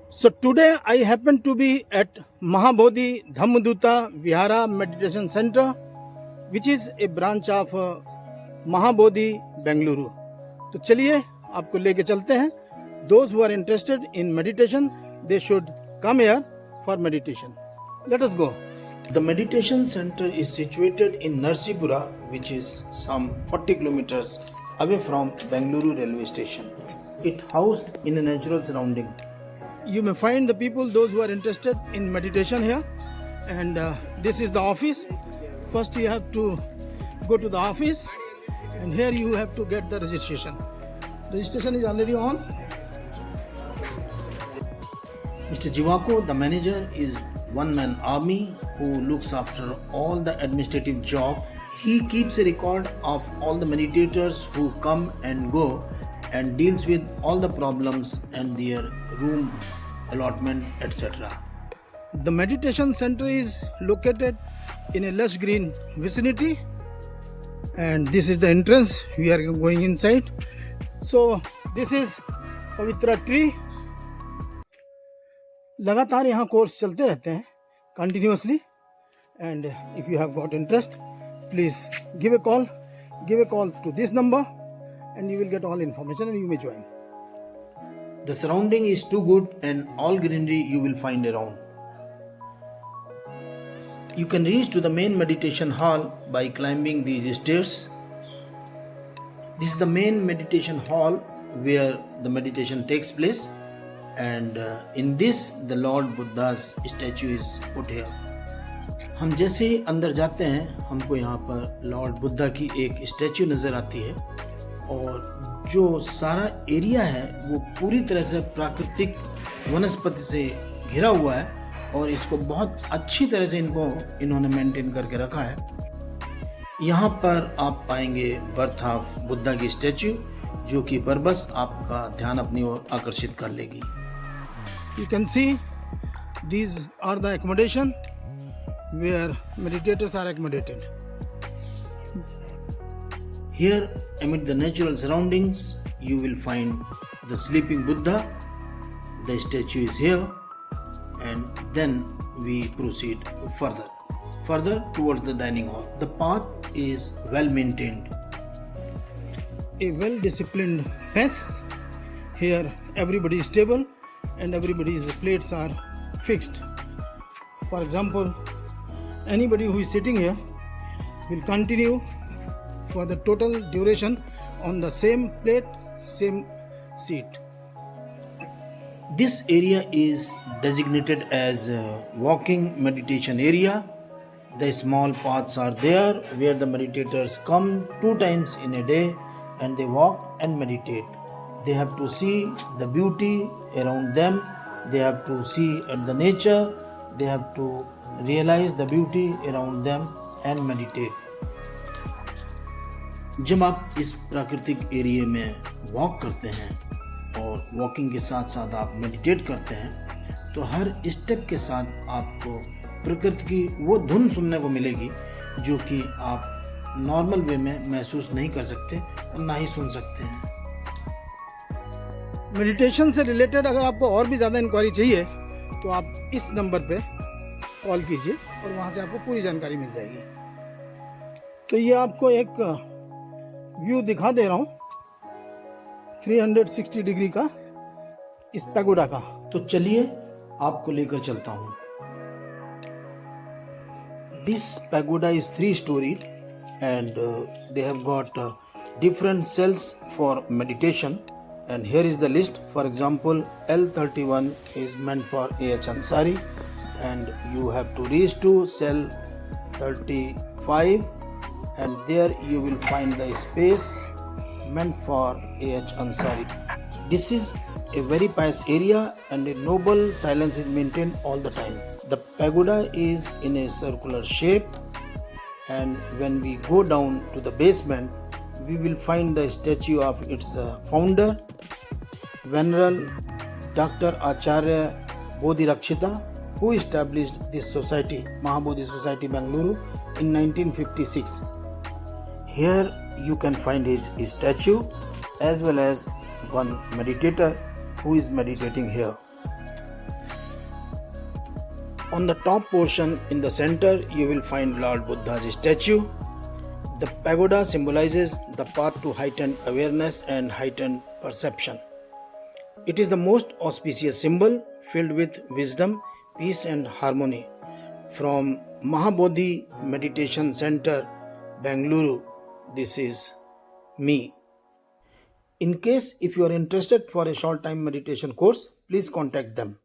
So today I happen to be at Mahabodhi Dhammaduta Vihara Meditation Center, which is a branch of Mahabodhi Bengaluru. तो चलिए आपको लेके चलते हैं. Those who are interested in meditation, they should come here for meditation. Let us go. The meditation center is situated in Narsipura, which is some 40 kilometers away from Bengaluru railway station. It housed in a natural surrounding. You may find the people, those who are interested in meditation here, and this is the office. First you have to go to the office, and here you have to get the registration. Registration is already on. Mr. Jivako, the manager, is one-man army who looks after all the administrative job. He keeps a record of all the meditators who come and go and deals with all the problems and their room allotment, etc. The meditation center is located in a lush green vicinity, and this is the entrance. We are going inside. So this is Pavitra tree. लगातार यहाँ course चलते रहते हैं continuously, and if you have got interest, please give a call to this number, and you will get all information and you may join. The surrounding is too good, and all greenery you will find around. You can reach to the main meditation hall by climbing these stairs. This is the main meditation hall where the meditation takes place, and in this the Lord Buddha's statue is put here. हम जैसे ही अंदर जाते हैं हमको यहाँ पर Lord Buddha की एक स्टैच्यू नज़र आती है, और जो सारा एरिया है वो पूरी तरह से प्राकृतिक वनस्पति से घिरा हुआ है, और इसको बहुत अच्छी तरह से इन्होंने मेंटेन करके रखा है. यहाँ पर आप पाएंगे बर्थ ऑफ बुद्धा की स्टैच्यू, जो कि बरबस आपका ध्यान अपनी ओर आकर्षित कर लेगी. You can see these are the accommodation where meditators are accommodated. Here, amid the natural surroundings, you will find the sleeping Buddha. The statue is here, and then we proceed further towards the dining hall. The path is well maintained. A well disciplined pace. Here, everybody is stable and everybody's plates are fixed. For example, anybody who is sitting here will continue for the total duration on the same plate, same seat. This area is designated as a walking meditation area. The small paths are there where the meditators come 2 times in a day, and they walk and meditate. They have to see the beauty around them, they have to see at the nature, they have to realize the beauty around them and meditate. जब आप इस प्राकृतिक area में walk करते हैं और walking के साथ साथ आप मेडिटेट करते हैं, तो हर स्टेप के साथ आपको प्रकृति की वो धुन सुनने को मिलेगी जो कि आप नॉर्मल वे में महसूस नहीं कर सकते और ना ही सुन सकते हैं. मेडिटेशन से रिलेटेड अगर आपको और भी ज़्यादा इंक्वायरी चाहिए तो आप इस नंबर पे कॉल कीजिए और वहाँ से आपको पूरी जानकारी मिल जाएगी. तो ये आपको एक व्यू दिखा दे रहा हूँ 360 डिग्री का इस पैगोडा का. तो चलिए आपको लेकर चलता हूँ. This pagoda is 3 story and they have got different cells for meditation, and here is the list. For example, L31 is meant for A.H. Ansari, and you have to reach to cell 35, and there you will find the space meant for A.H. Ansari. This is a very pious area and a noble silence is maintained all the time. The pagoda is in a circular shape, and when we go down to the basement, we will find the statue of its founder, Venerable Dr. Acharya Bodhirakshita, who established this society, Mahabodhi Society, Bengaluru, in 1956. Here you can find his statue as well as one meditator who is meditating here. On the top portion in the center, you will find Lord Buddha's statue. The pagoda symbolizes the path to heightened awareness and heightened perception. It is the most auspicious symbol filled with wisdom, peace, and harmony. From Mahabodhi Meditation Center, Bengaluru, this is me. In case if you are interested for a short time meditation course, please contact them.